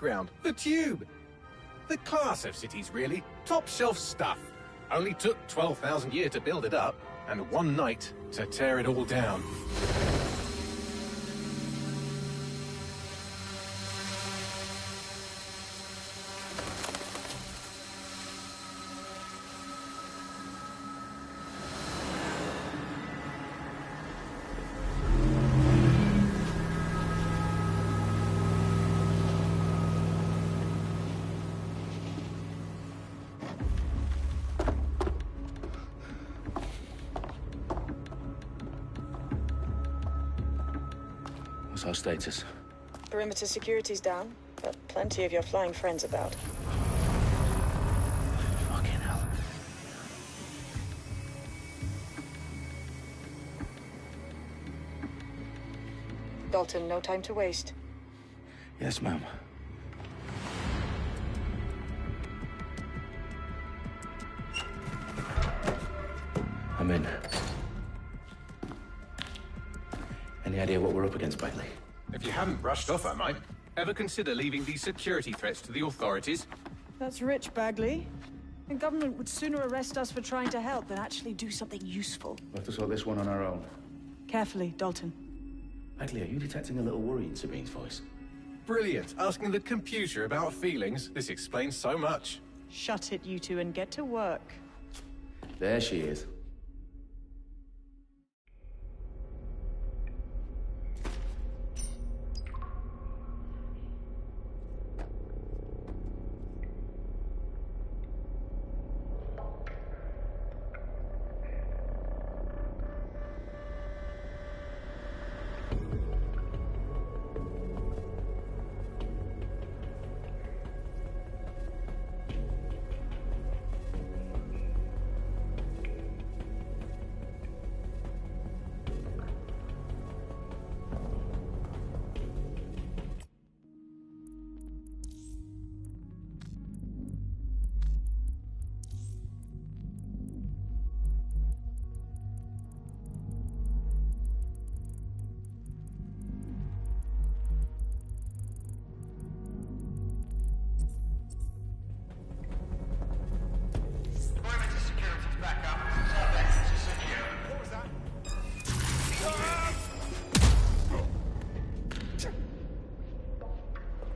underground. The Tube! The class of cities, really. Top-shelf stuff. Only took 12,000 years to build it up, and one night to tear it all down. What's our status? Perimeter security's down, but plenty of your flying friends about. Fucking hell. Dalton, no time to waste. Yes, ma'am. I'm in. Any idea what we're up against, Bailey? If you haven't brushed off, I might. Ever consider leaving these security threats to the authorities? That's rich, Bagley. The government would sooner arrest us for trying to help than actually do something useful. We'll have to sort this one on our own. Carefully, Dalton. Bailey, are you detecting a little worry in Sabine's voice? Brilliant. Asking the computer about feelings. This explains so much. Shut it, you two, and get to work. There she is.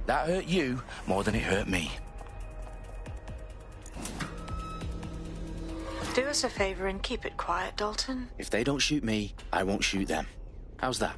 That hurt you more than it hurt me. Do us a favor and keep it quiet, Dalton. If they don't shoot me, I won't shoot them. How's that?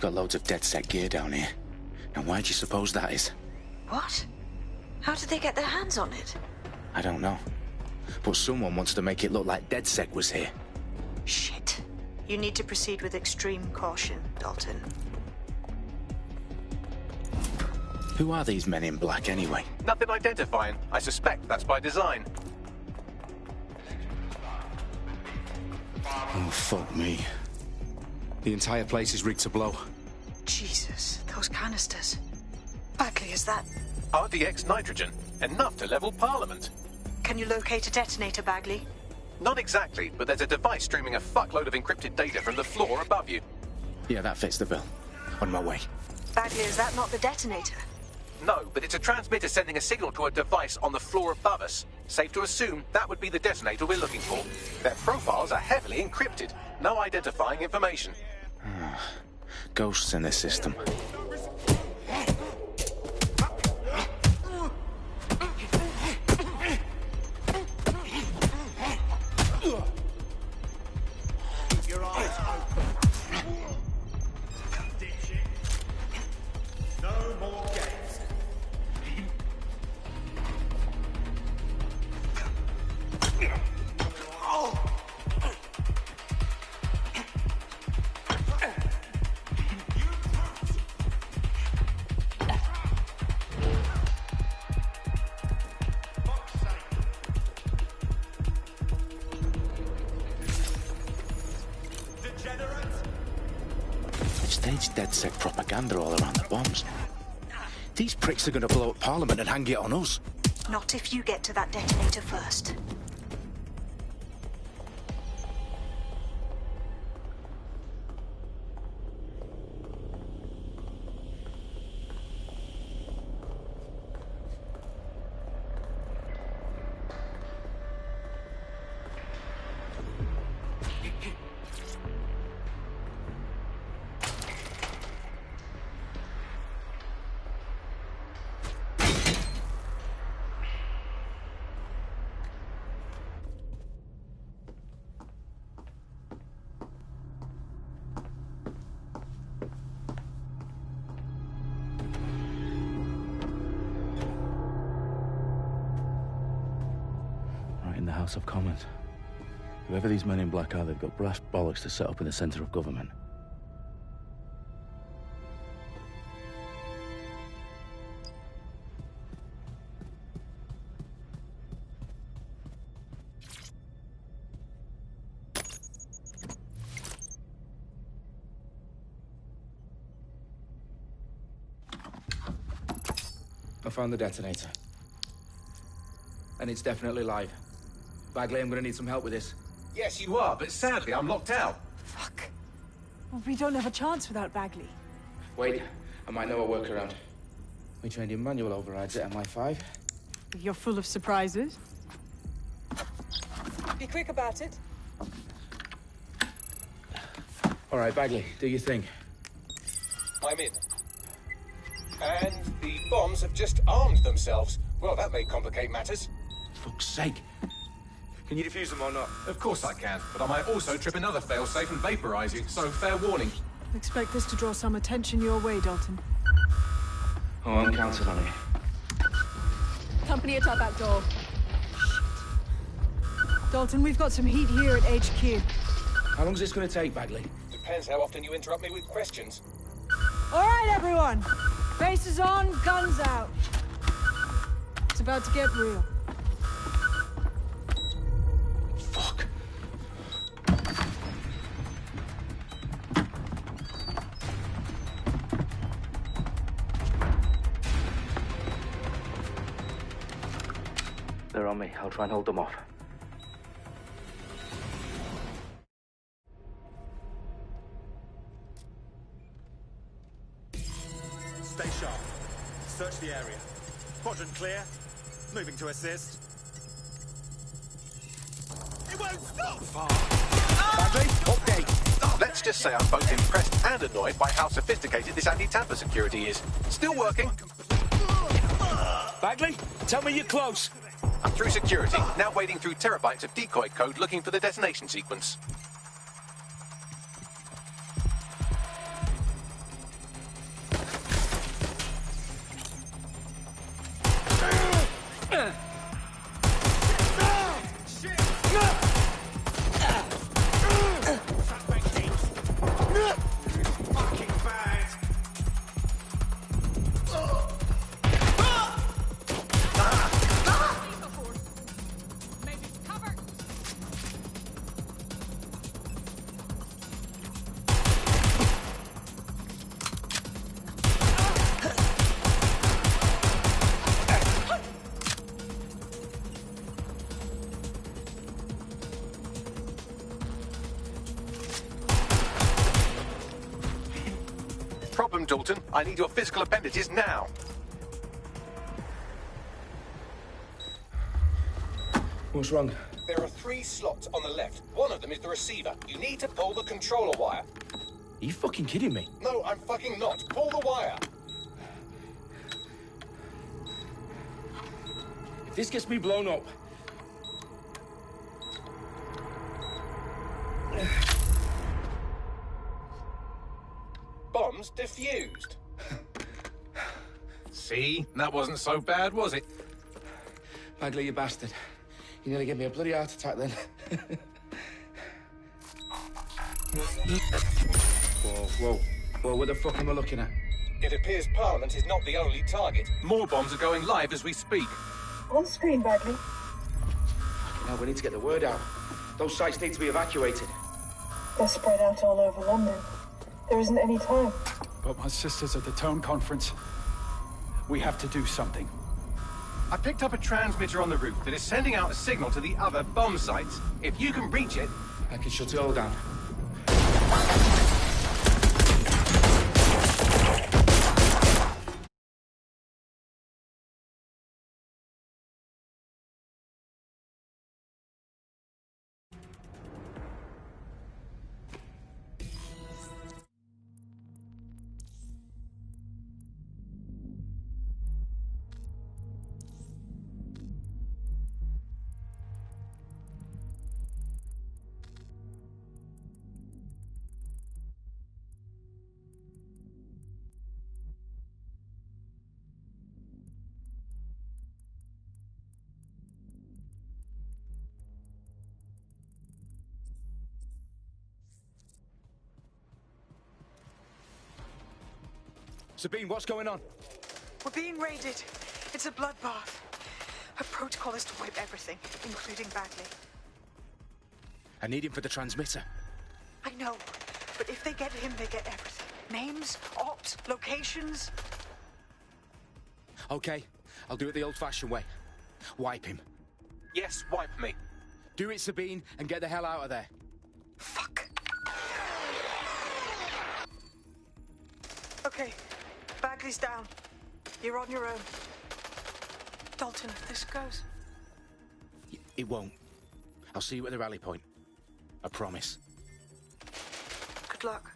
They've got loads of DedSec gear down here. Now, why do you suppose that is? What? How did they get their hands on it? I don't know. But someone wants to make it look like DedSec was here. Shit. You need to proceed with extreme caution, Dalton. Who are these men in black, anyway? Nothing identifying. I suspect that's by design. Oh, fuck me. The entire place is rigged to blow. Jesus, those canisters. Bagley, is that... RDX nitrogen. Enough to level Parliament. Can you locate a detonator, Bagley? Not exactly, but there's a device streaming a fuckload of encrypted data from the floor above you. Yeah, that fits the bill. On my way. Bagley, is that not the detonator? No, but it's a transmitter sending a signal to a device on the floor above us. Safe to assume that would be the detonator we're looking for. Their profiles are heavily encrypted. No identifying information. Ghosts in this system. Your eyes open. Dipshit. No more games. Staged DedSec propaganda all around the bombs. These pricks are going to blow up Parliament and hang it on us. Not if you get to that detonator first. In the House of Commons. Whoever these men in black are, they've got brass bollocks to set up in the centre of government. I found the detonator. And it's definitely live. Bagley, I'm gonna need some help with this. Yes, you are, but sadly I'm locked out. Fuck. Well, we don't have a chance without Bagley. Wait, I might know a workaround. We trained in manual overrides at MI5. You're full of surprises. Be quick about it. All right, Bagley, do your thing. I'm in. And the bombs have just armed themselves. Well, that may complicate matters. Fuck's sake. Can you defuse them or not? Of course I can, but I might also trip another failsafe and vaporize you, so fair warning. Expect this to draw some attention your way, Dalton. Oh, I'm counting on it. Company at our back door. Shit. Dalton, we've got some heat here at HQ. How long is this gonna take, Bagley? Depends how often you interrupt me with questions. All right, everyone. Faces on, guns out. It's about to get real. Fuck. They're on me. I'll try and hold them off. Stay sharp. Search the area. Quadrant clear. Moving to assist. It won't stop! Badly? Update. Let's just say I'm both impressed and annoyed by how sophisticated this anti-tamper security is. Still working. Bagley, tell me you're close. I'm through security, now wading through terabytes of decoy code looking for the detonation sequence. Dalton. I need your physical appendages now. What's wrong? There are 3 slots on the left. One of them is the receiver. You need to pull the controller wire. Are you fucking kidding me? No, I'm fucking not. Pull the wire. If this gets me blown up... Bombs defused. See? That wasn't so bad, was it? Bagley, you bastard. You nearly gave me a bloody heart attack then. Whoa, what the fuck am I looking at? It appears Parliament is not the only target. More bombs are going live as we speak. On screen, Bagley. Now we need to get the word out. Those sites need to be evacuated. They're spread out all over London. There isn't any time. But my sister's at the town conference. We have to do something. I picked up a transmitter on the roof that is sending out a signal to the other bomb sites. If you can reach it... I can shut it all down. Sabine, what's going on? We're being raided. It's a bloodbath. Her protocol is to wipe everything, including Bagley. I need him for the transmitter. I know, but if they get him, they get everything. Names, ops, locations. Okay, I'll do it the old-fashioned way. Wipe him. Yes, wipe me. Do it, Sabine, and get the hell out of there. Fuck. Okay, Bagley's down. You're on your own. Dalton, if this goes... It won't. I'll see you at the rally point. I promise. Good luck.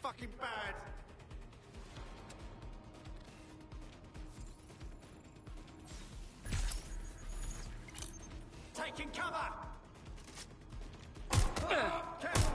Fucking bad. Taking cover. Careful.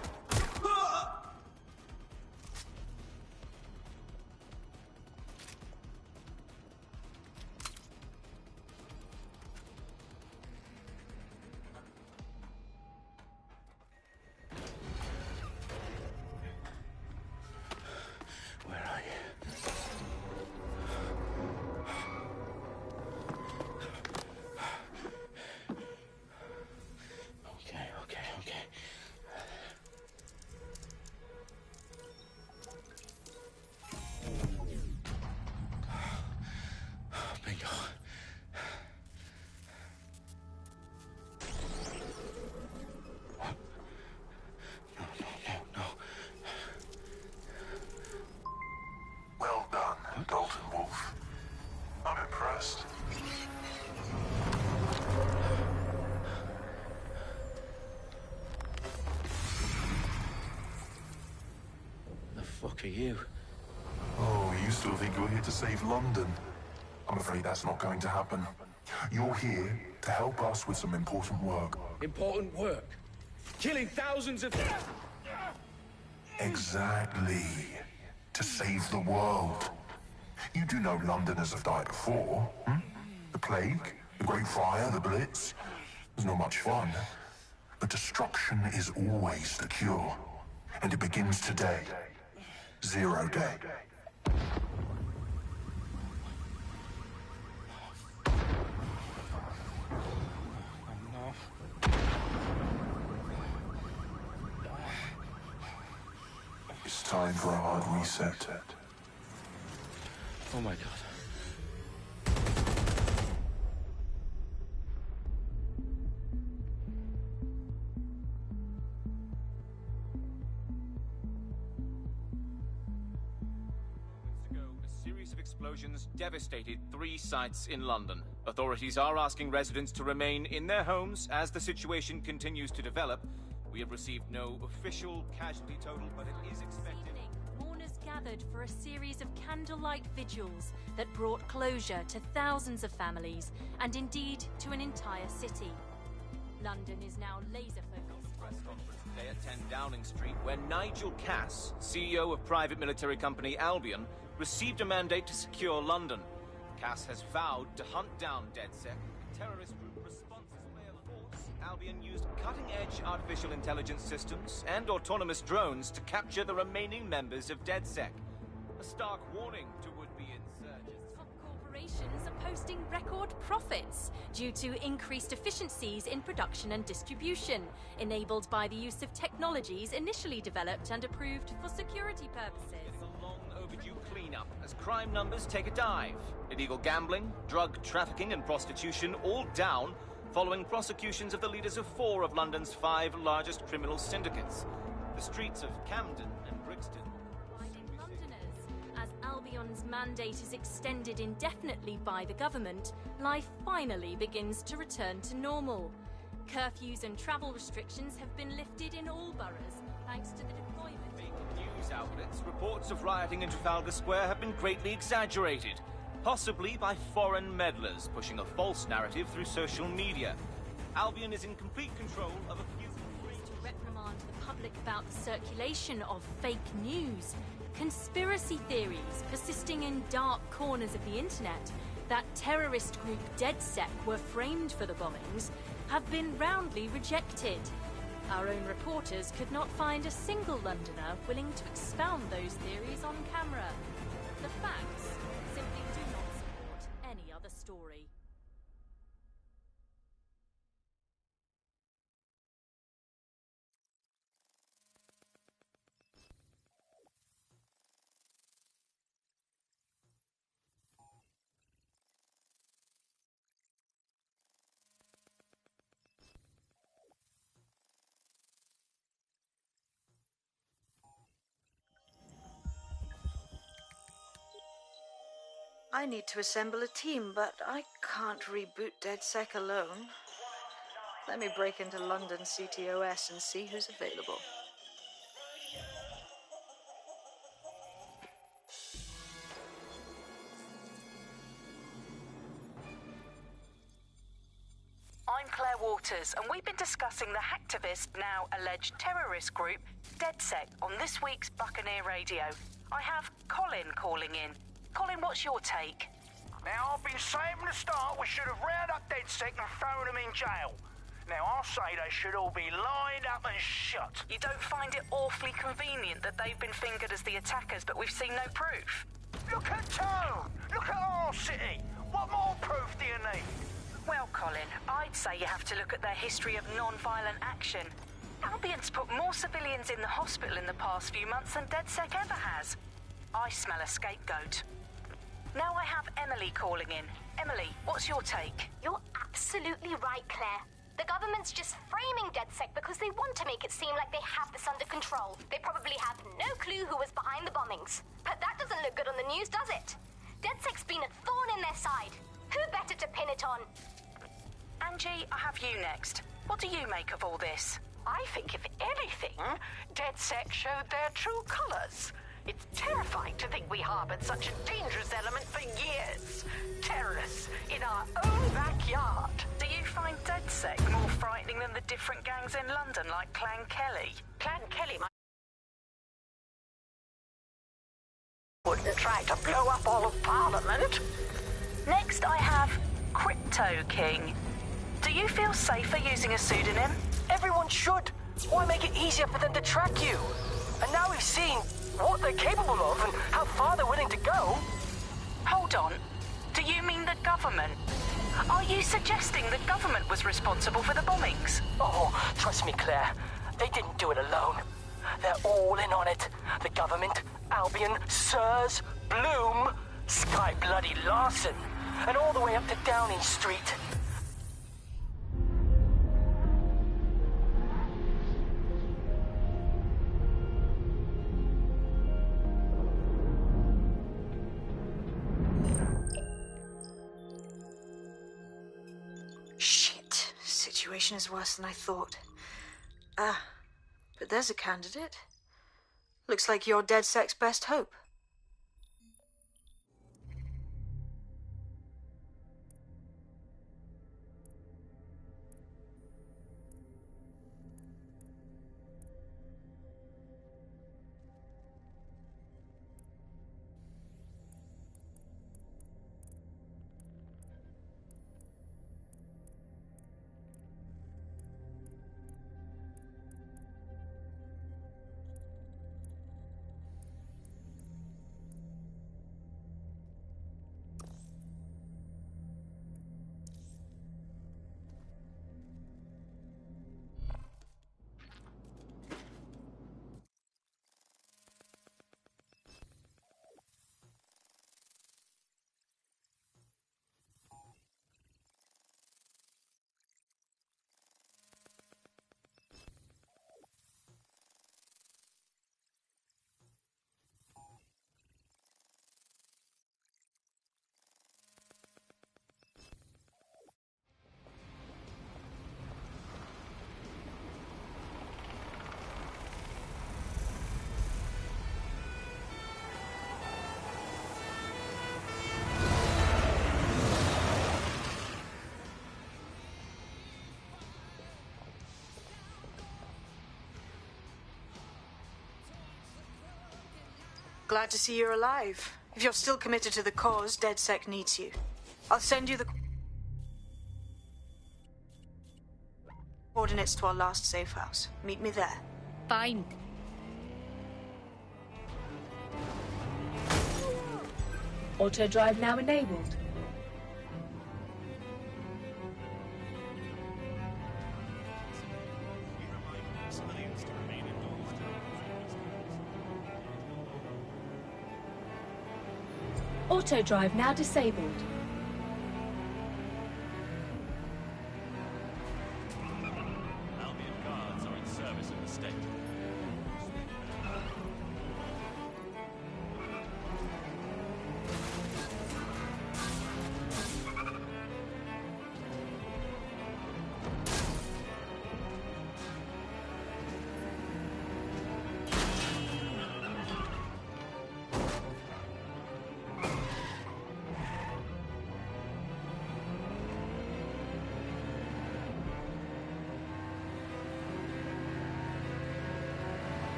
Are you? Oh, you still think you're here to save London? I'm afraid that's not going to happen. You're here to help us with some important work. Important work? Killing thousands of... Exactly. To save the world. You do know Londoners have died before, hmm? The Plague, the Great Fire, the Blitz. It's not much fun. But destruction is always the cure. And it begins today. 0 day. It's time for a hard reset. Oh my god. A series of explosions devastated 3 sites in London. Authorities are asking residents to remain in their homes as the situation continues to develop. We have received no official casualty total, but it is expected. This evening, mourners gathered for a series of candlelight vigils that brought closure to thousands of families and indeed to an entire city. London is now laser-focused. Press conference today at 10 Downing Street, where Nigel Cass, CEO of private military company Albion, received a mandate to secure London. Cass has vowed to hunt down DedSec, a terrorist group responsible. Albion used cutting-edge artificial intelligence systems and autonomous drones to capture the remaining members of DedSec. A stark warning to would-be insurgents. Top corporations are posting record profits due to increased efficiencies in production and distribution, enabled by the use of technologies initially developed and approved for security purposes. A long overdue cleanup as crime numbers take a dive. Illegal gambling, drug trafficking and prostitution all down, following prosecutions of the leaders of 4 of London's 5 largest criminal syndicates. The streets of Camden and Brixton. Riding Londoners, as Albion's mandate is extended indefinitely by the government, life finally begins to return to normal. Curfews and travel restrictions have been lifted in all boroughs, thanks to the deployment. Fake news outlets, reports of rioting in Trafalgar Square have been greatly exaggerated. Possibly by foreign meddlers pushing a false narrative through social media. Albion is in complete control of a few... To reprimand the public about the circulation of fake news, conspiracy theories persisting in dark corners of the internet that terrorist group DedSec were framed for the bombings have been roundly rejected. Our own reporters could not find a single Londoner willing to expound those theories on camera. The facts simply do not support any other story. I need to assemble a team, but I can't reboot DedSec alone. Let me break into London CTOS and see who's available. I'm Claire Waters, and we've been discussing the hacktivist, now alleged terrorist group, DedSec, on this week's Buccaneer Radio. I have Colin calling in. Colin, what's your take? Now, I've been saying from the start we should have rounded up DedSec and thrown them in jail. Now, I'll say they should all be lined up and shot. You don't find it awfully convenient that they've been fingered as the attackers, but we've seen no proof? Look at Tone! Look at our city! What more proof do you need? Well, Colin, I'd say you have to look at their history of non-violent action. Albion's put more civilians in the hospital in the past few months than DedSec ever has. I smell a scapegoat. Now I have Emily calling in. Emily, what's your take? You're absolutely right, Claire. The government's just framing DedSec because they want to make it seem like they have this under control. They probably have no clue who was behind the bombings. But that doesn't look good on the news, does it? DedSec's been a thorn in their side. Who better to pin it on? Angie, I have you next. What do you make of all this? I think, if anything, DedSec showed their true colors. It's terrifying to think we harbored such a dangerous element for years. Terrorists in our own backyard. Do you find DedSec more frightening than the different gangs in London, like Clan Kelly? Clan Kelly wouldn't try to blow up all of Parliament. Next, I have Crypto King. Do you feel safer using a pseudonym? Everyone should. Why make it easier for them to track you? And now we've seen what they're capable of and how far they're willing to go. Hold on. Do you mean the government? Are you suggesting the government was responsible for the bombings? Oh, trust me, Claire. They didn't do it alone. They're all in on it. The government, Albion, Sirs, Bloom, Sky Bloody Larson, and all the way up to Downing Street. Shit. Situation is worse than I thought. But there's a candidate. Looks like you're DedSec's best hope. Glad to see you're alive. If you're still committed to the cause, DedSec needs you. I'll send you the coordinates to our last safe house. Meet me there. Fine. Auto drive now enabled. Auto drive now disabled. Albion guards are in service of the state.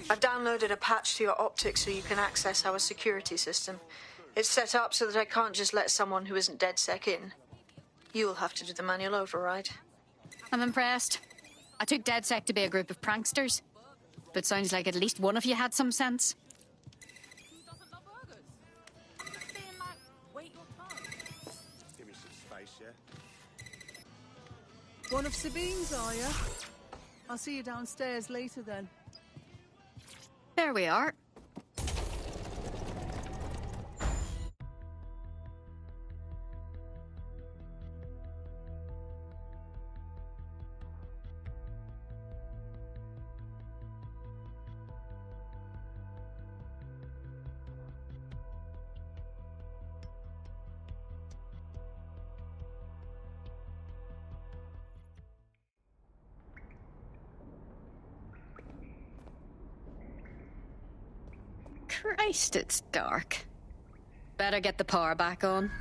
I've downloaded a patch to your optics so you can access our security system. It's set up so that I can't just let someone who isn't DedSec in. You'll have to do the manual override. I'm impressed. I took DedSec to be a group of pranksters, but sounds like at least one of you had some sense. Give me some space, yeah? One of Sabine's, are you? I'll see you downstairs later then. There we are. Christ, it's dark. Better get the power back on.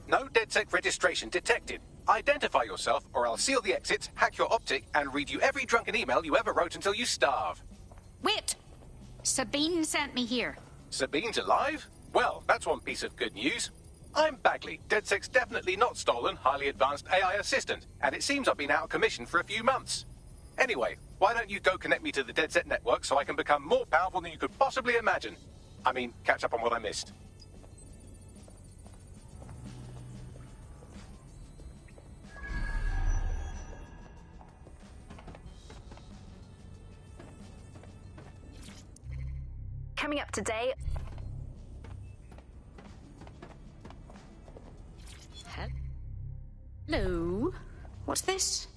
No DedSec registration detected. Identify yourself, or I'll seal the exits, hack your optic, and read you every drunken email you ever wrote until you starve. Wait! Sabine sent me here. Sabine's alive? Well, that's one piece of good news. I'm Bagley, DedSec's definitely not stolen, highly advanced AI assistant, and it seems I've been out of commission for a few months. Anyway, why don't you go connect me to the DedSec network so I can become more powerful than you could possibly imagine? I mean, catch up on what I missed. Coming up today. Hello? What's this?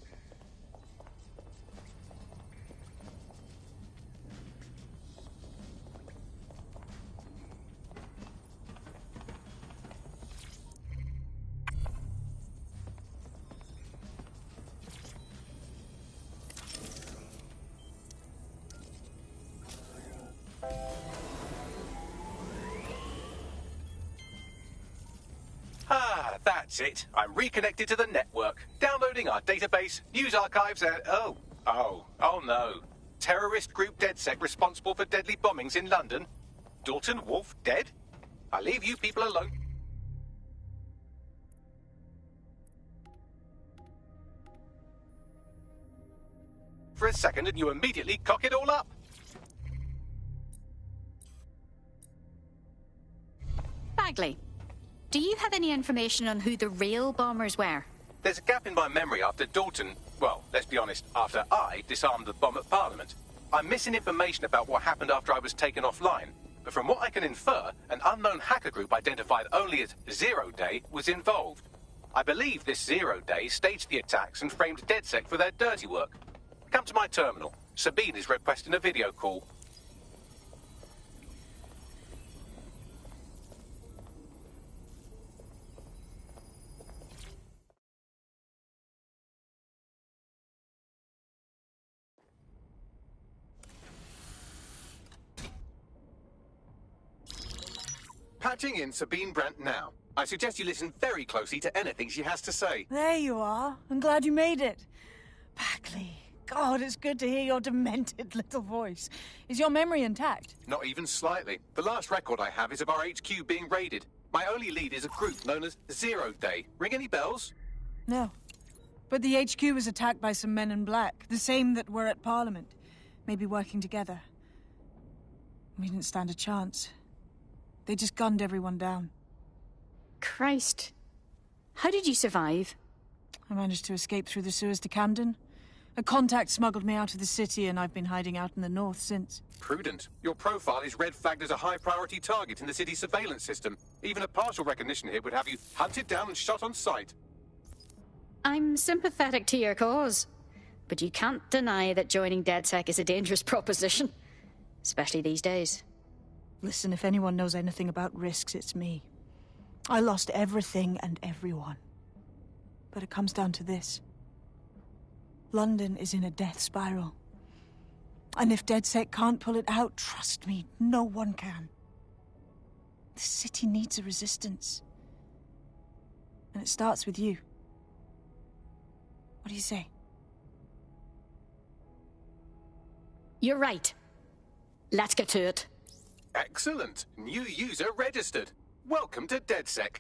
That's it. I'm reconnected to the network, downloading our database, news archives, and... Oh no. Terrorist group DedSec responsible for deadly bombings in London? Dalton Wolf dead? I leave you people alone. For a second and you immediately cock it all up. Bagley, Do you have any information on who the real bombers were? There's a gap in my memory after Dalton, well, let's be honest, after I disarmed the bomb at Parliament. I'm missing information about what happened after I was taken offline, but from what I can infer, an unknown hacker group identified only as Zero Day was involved. I believe this Zero Day staged the attacks and framed DedSec for their dirty work. Come to my terminal. Sabine is requesting a video call. Patching in Sabine Brandt now. I suggest you listen very closely to anything she has to say. There you are. I'm glad you made it. Bagley. God, it's good to hear your demented little voice. Is your memory intact? Not even slightly. The last record I have is of our HQ being raided. My only lead is a group known as Zero Day. Ring any bells? No. But the HQ was attacked by some men in black, the same that were at Parliament. Maybe working together. We didn't stand a chance. They just gunned everyone down. Christ. How did you survive? I managed to escape through the sewers to Camden. A contact smuggled me out of the city, and I've been hiding out in the north since. Prudent. Your profile is red flagged as a high-priority target in the city's surveillance system. Even a partial recognition here would have you hunted down and shot on sight. I'm sympathetic to your cause, but you can't deny that joining DedSec is a dangerous proposition. Especially these days. Listen, if anyone knows anything about risks, it's me. I lost everything and everyone. But it comes down to this. London is in a death spiral. And if DedSec can't pull it out, trust me, no one can. The city needs a resistance. And it starts with you. What do you say? You're right. Let's get to it. Excellent. New user registered. Welcome to DedSec.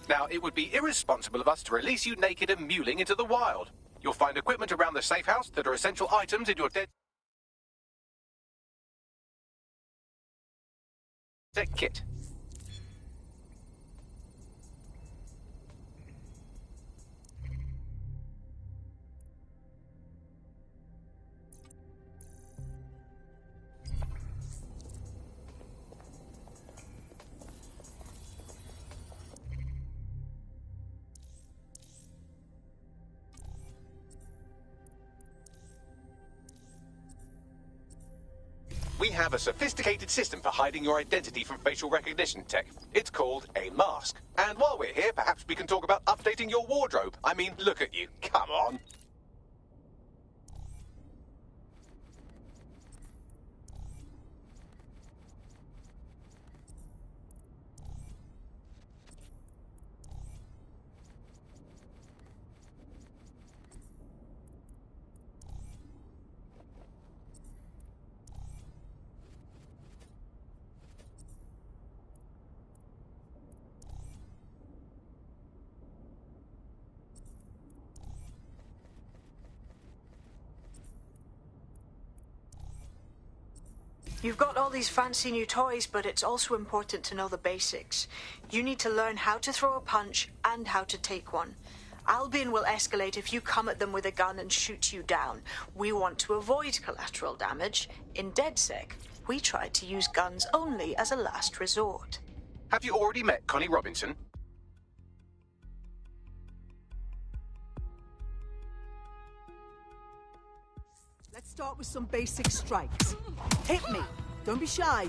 Now, it would be irresponsible of us to release you naked and mewling into the wild. You'll find equipment around the safe house that are essential items in your DedSec kit. We have a sophisticated system for hiding your identity from facial recognition tech. It's called a mask. And while we're here, perhaps we can talk about updating your wardrobe. I mean, look at you. Come on. You've got all these fancy new toys, but it's also important to know the basics. You need to learn how to throw a punch and how to take one. Albion will escalate if you come at them with a gun and shoot you down. We want to avoid collateral damage. In DedSec, we try to use guns only as a last resort. Have you already met Connie Robinson? Let's start with some basic strikes. Hit me. Don't be shy.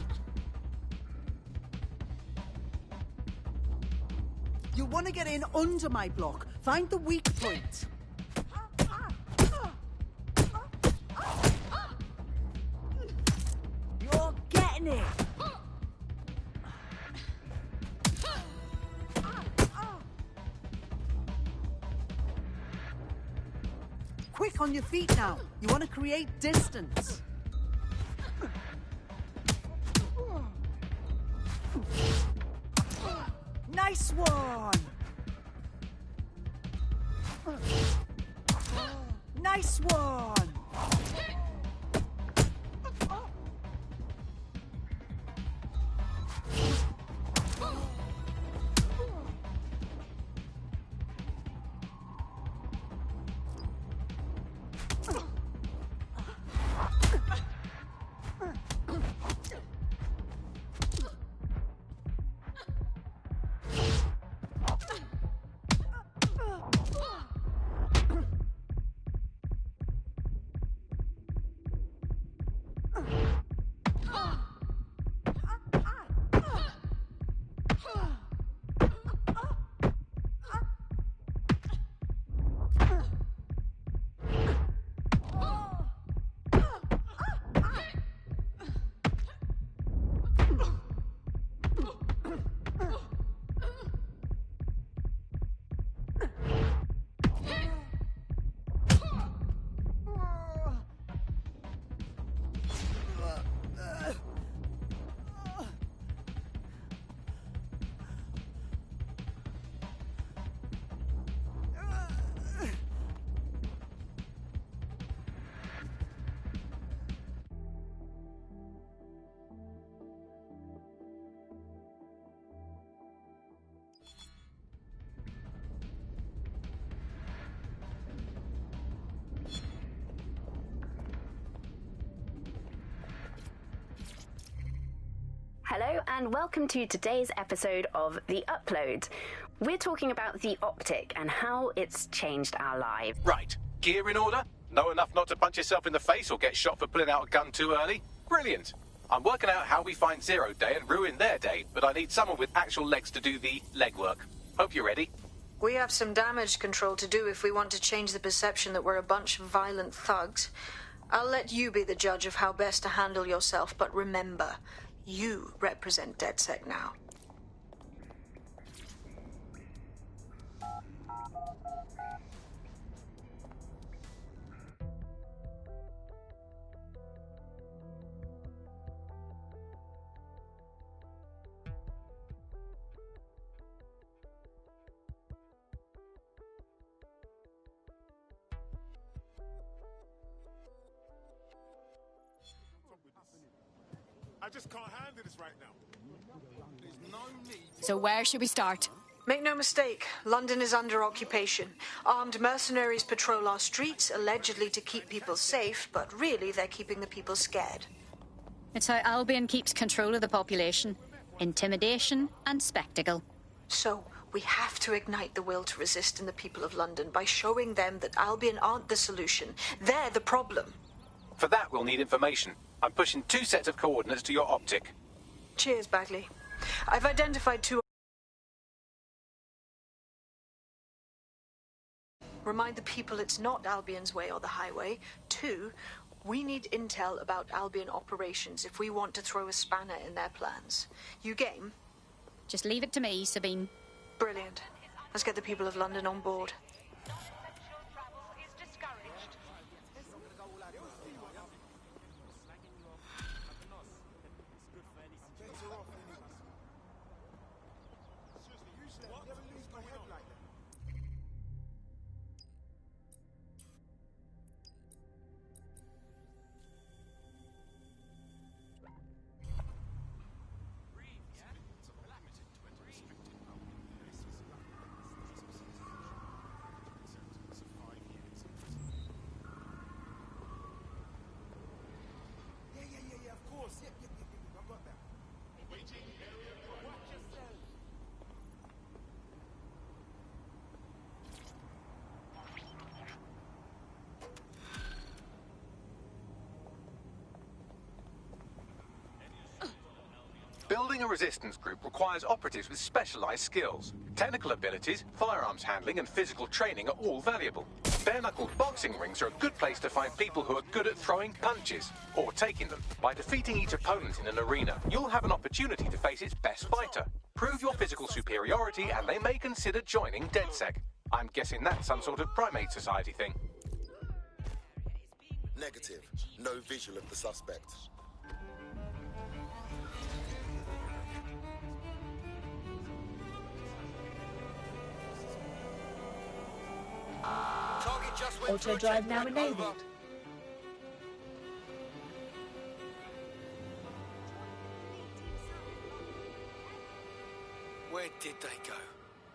You'll want to get in under my block. Find the weak point. You're getting it. Quick on your feet now. You want to create distance. Nice one. Nice one. Hello and welcome to today's episode of The Upload. We're talking about the optic and how it's changed our lives. Right. Gear in order? Know enough not to punch yourself in the face or get shot for pulling out a gun too early? Brilliant. I'm working out how we find Zero Day and ruin their day, but I need someone with actual legs to do the legwork. Hope you're ready. We have some damage control to do if we want to change the perception that we're a bunch of violent thugs. I'll let you be the judge of how best to handle yourself, but remember, you represent DedSec now. I just can't handle this right now. There's no need. So where should we start? Make no mistake, London is under occupation. Armed mercenaries patrol our streets, allegedly to keep people safe, but really they're keeping the people scared. It's how Albion keeps control of the population. Intimidation and spectacle. So, we have to ignite the will to resist in the people of London by showing them that Albion aren't the solution. They're the problem. For that, we'll need information. I'm pushing 2 sets of coordinates to your optic. Cheers, Bagley. I've identified 2... Remind the people it's not Albion's way or the highway. 2, we need intel about Albion operations if we want to throw a spanner in their plans. You game? Just leave it to me, Sabine. Brilliant. Let's get the people of London on board. Building a resistance group requires operatives with specialized skills. Technical abilities, firearms handling, and physical training are all valuable. Bare-knuckled boxing rings are a good place to find people who are good at throwing punches, or taking them. By defeating each opponent in an arena, you'll have an opportunity to face its best fighter. Prove your physical superiority, and they may consider joining DedSec. I'm guessing that's some sort of primate society thing. Negative. No visual of the suspect. Auto drive now enabled. Where did they go?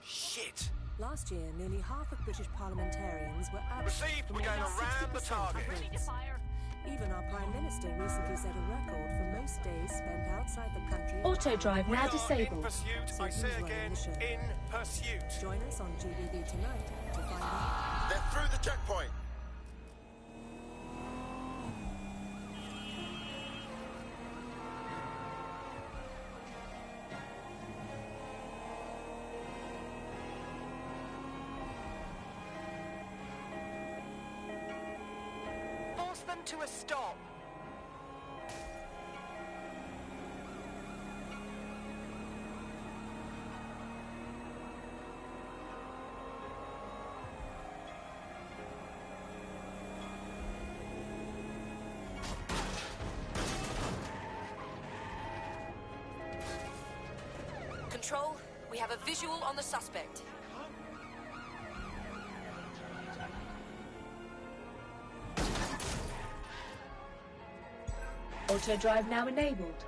Shit! Last year, nearly half of British parliamentarians were absent. Received. from We're going almost around the 60% target. of votes. Even our Prime Minister recently set a record for most days spent outside the country. Auto drive now We are disabled. in pursuit. So I who's say running again, the show? in pursuit. Join us on GBB tonight to find out. They're through the checkpoint. Force them to a stop. Control, we have a visual on the suspect. Auto drive now enabled.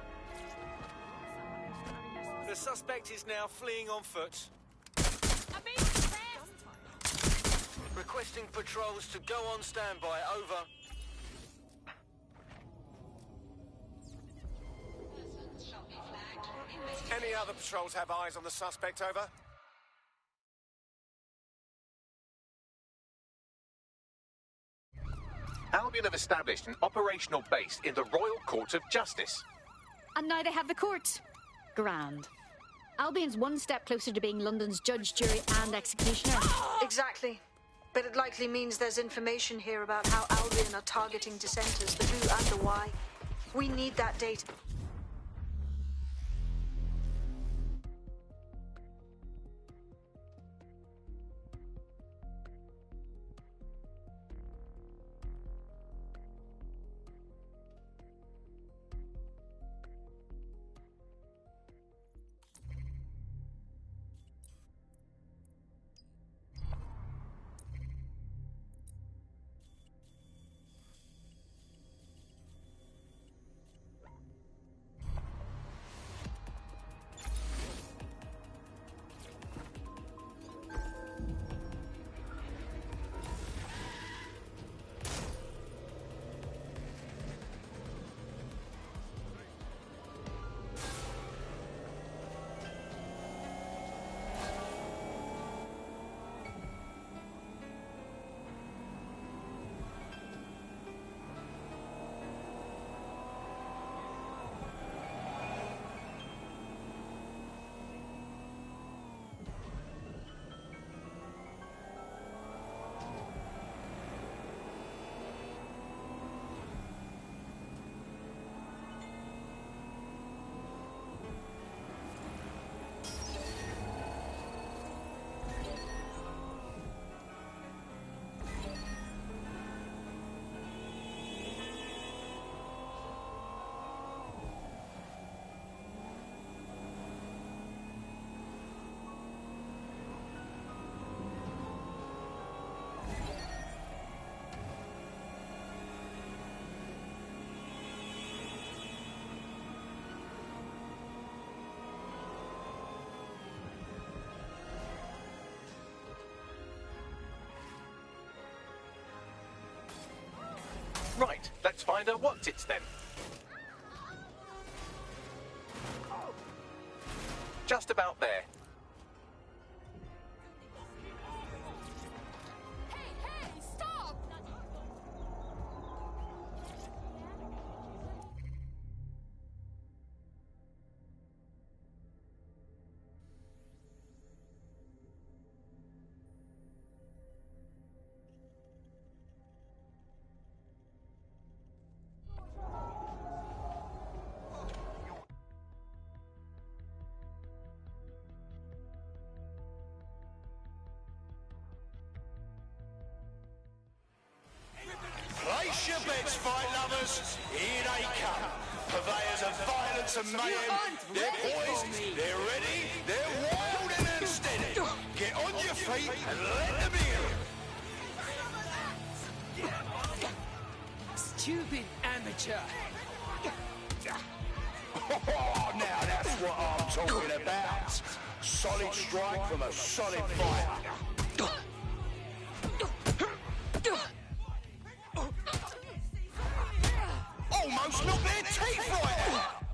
The suspect is now fleeing on foot. Requesting patrols to go on standby. Over. Any other patrols have eyes on the suspect, over? Albion have established an operational base in the Royal Court of Justice. And now they have the court. Grand. Albion's one step closer to being London's judge, jury, and executioner. Exactly. But it likely means there's information here about how Albion are targeting dissenters, the who and the why. We need that data. Right, let's find out what it's then. Just about there. Place your bets, fight lovers. Here they come. Purveyors of violence and mayhem. They're poised, they're ready, they're wild and unsteady. Get on your feet and let them in. Stupid amateur. Oh, now that's what I'm talking about. Solid strike from a solid fighter. Almost knocked their teeth right out.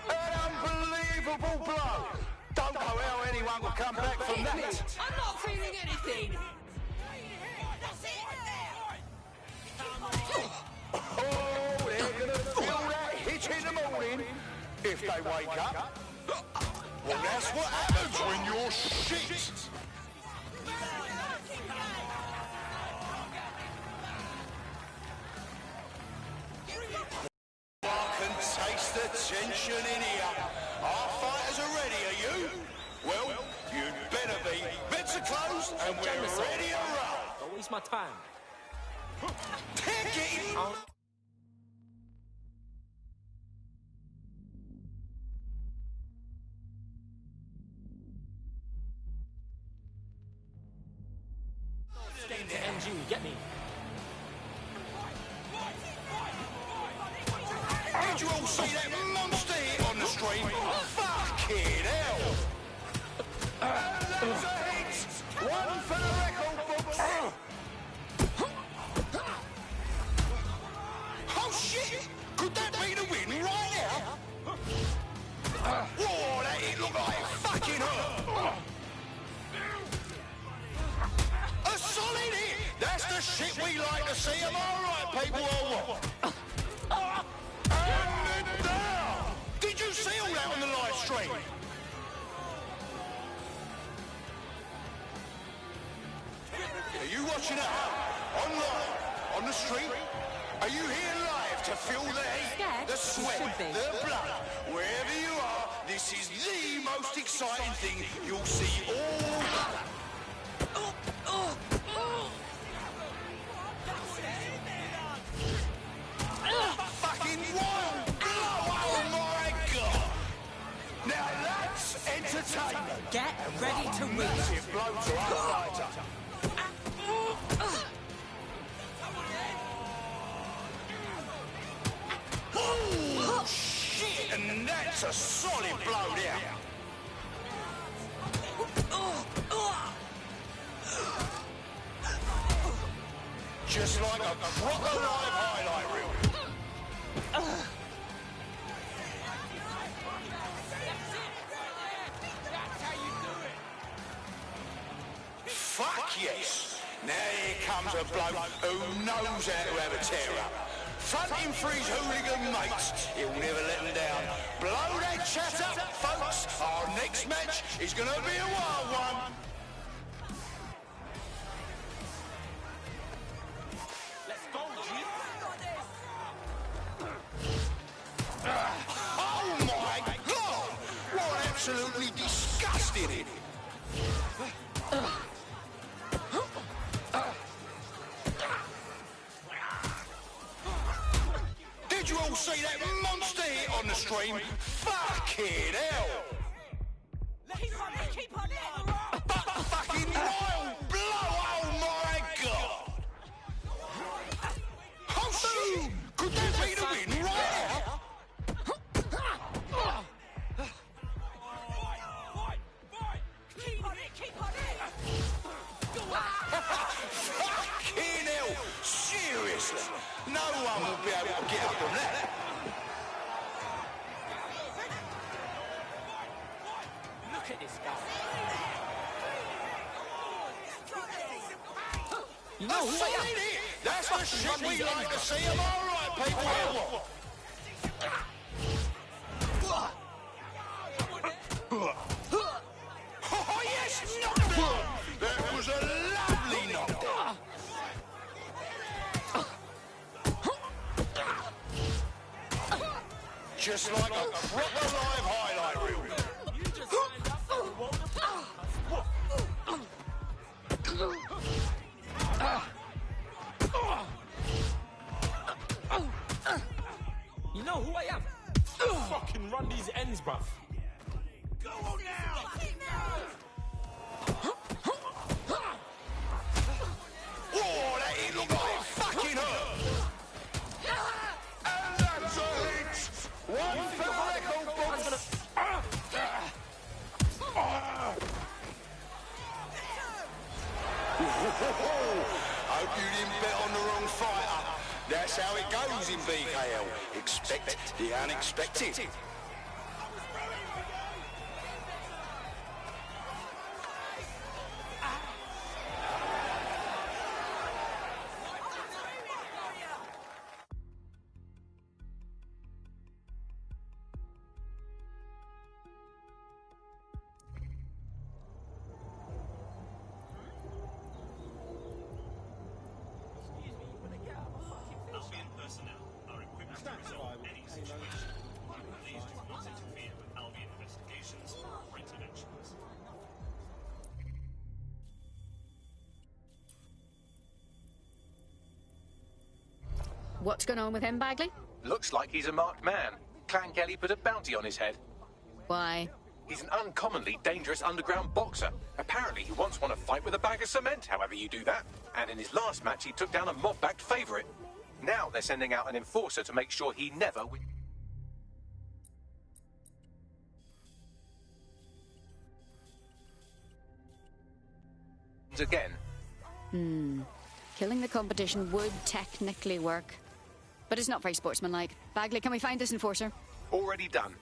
An unbelievable blow. Don't know how anyone will come back from that. I'm not feeling anything. Oh, they're gonna feel that hit in the morning if they wake up. Well, that's what happens when you're shit. I can taste the tension in here. Our fighters are ready, are you? Well, you'd better be. Bets are closed and we're ready to roll. Don't waste my time. Take it! Stand to NG, get me. Did you all see that monster hit on the stream? Fucking hell! And that's a hit! One for the record books! Oh shit! Could that be the win right see them all right, people, or what? And they're down! Did you see all that on the live stream? Are you watching at home? Online? On the street? Are you here live to feel the heat, the sweat, the blood? Wherever you are, this is the most exciting thing you'll see all day. Fucking wild blow! Oh my god! Now that's entertainment. Get ready to move. Massive blow to our fighter. Oh shit! And that's a solid blow there. Just like a proper live highlight reel. Fuck yes! Now here comes a bloke who knows how to have a tear up. Fronting for his hooligan mates, he'll never let them down. Blow that chat up, folks. Our next match is going to be a wild one. Let's go, G. Oh my god! What absolutely disgusting! Did you all see that monster hit on the stream? Fucking hell! Keep on it! Fucking wild blow! Oh my god! Oh shit! Could that be the win right now? Keep on it! Fucking hell! Seriously? No one will be able to get up from that. Look at this guy. You know who I am? That's the shit we like to see. Am I right, people? Or what? Oh yes, knockdown! That was a lovely knockdown. Just like a proper live highlight reel. You just signed up for a world of You know who I am? Fucking run these ends, bruv. Go on now! Oh, that hit looked like it fucking hurt! And that's a hit! One for the record books! Hope you didn't bet on the wrong fighter. That's how it goes in BKL. Expect the unexpected. Albion personnel are equipped to resolve any situation. Please do not interfere with Albion investigations or interventions. What's going on with him, Bagley? Looks like he's a marked man. Clan Kelly put a bounty on his head. Why? He's an uncommonly dangerous underground boxer. Apparently he once won a fight with a bag of cement, however you do that. And in his last match he took down a mob-backed favourite. Now they're sending out an enforcer to make sure he never wins again. Killing the competition would technically work. But it's not very sportsmanlike. Bagley, can we find this enforcer? Already done.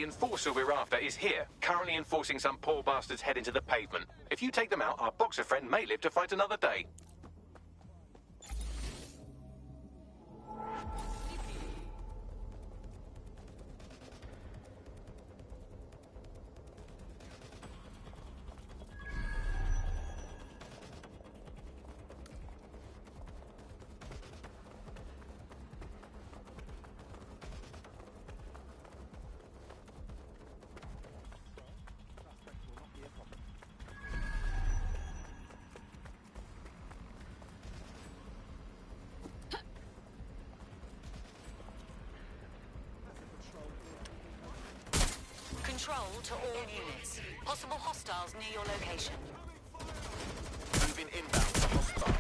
The enforcer we're after is here, currently enforcing some poor bastard's head into the pavement. If you take them out, our boxer friend may live to fight another day. Control to all units. Possible hostiles near your location. Moving inbound to hostile.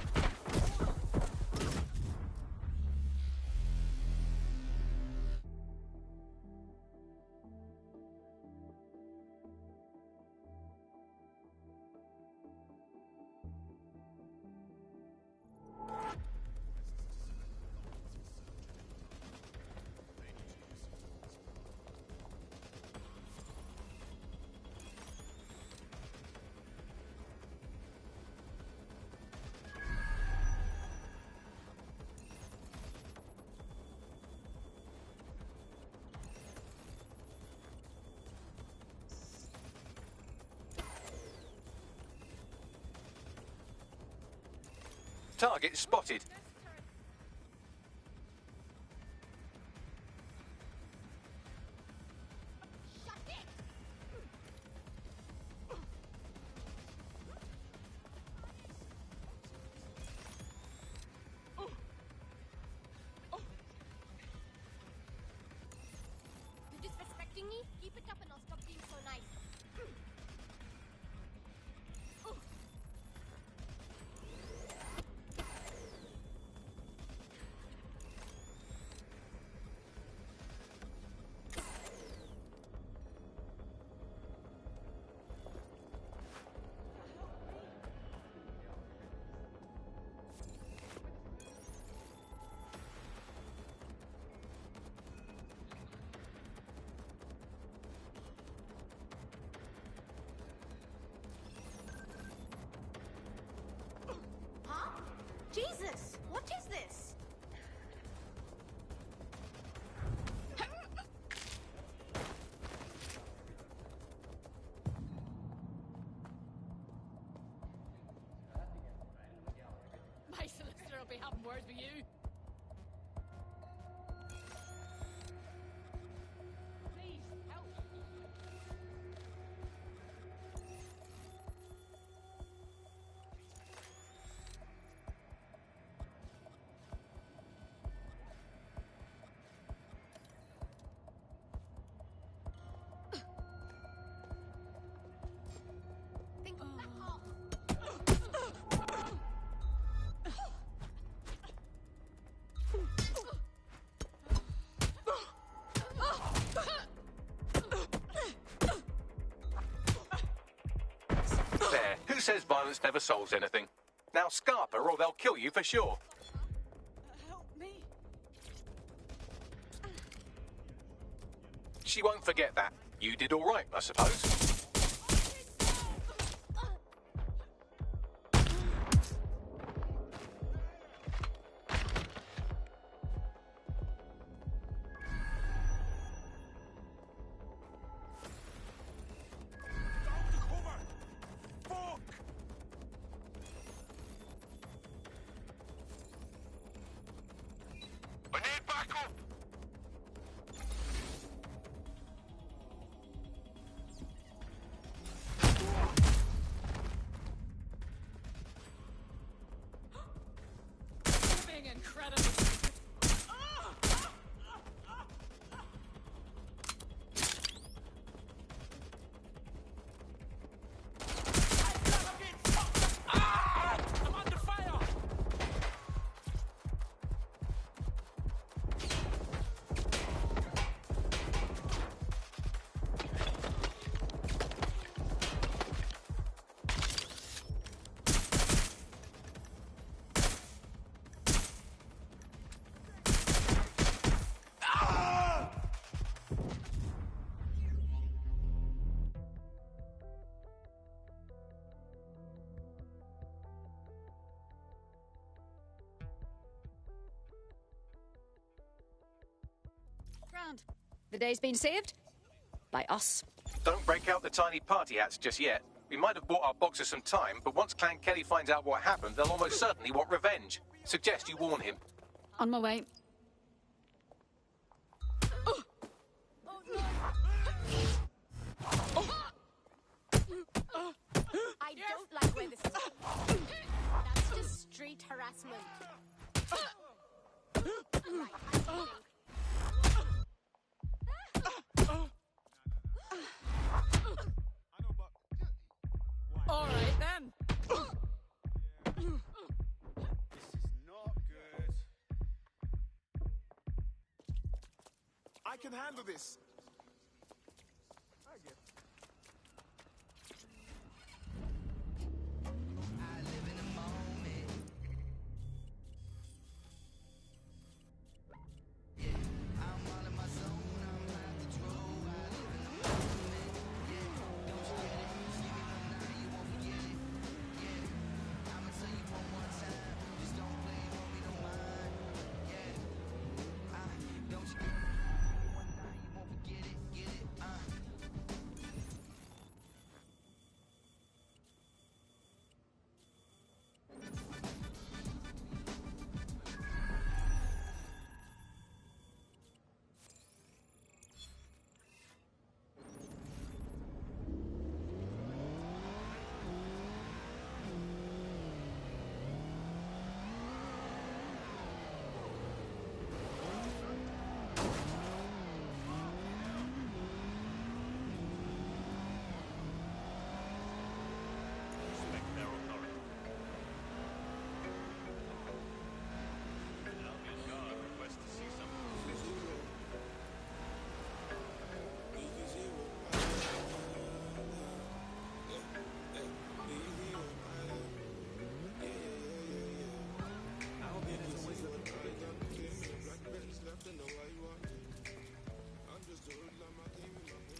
Target spotted. You disrespecting me? Keep it up and I'll stop being so nice. Jesus! What is this? My solicitor will be having words with you. Please, help. Think back off. There. Who says violence never solves anything? Now scarp her or they'll kill you for sure. Help me. She won't forget that. You did all right, I suppose. I need backup! Being incredible. I'm under fire! grand. The day's been saved. By us. Don't break out the tiny party hats just yet. We might have bought our boxers some time, but once Clan Kelly finds out what happened, they'll almost certainly want revenge. Suggest you warn him. On my way. I don't like where this is going. That's just street harassment. Right, I think. All right then. This is not good. I can handle this.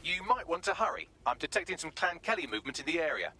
You might want to hurry. I'm detecting some Clan Kelly movement in the area.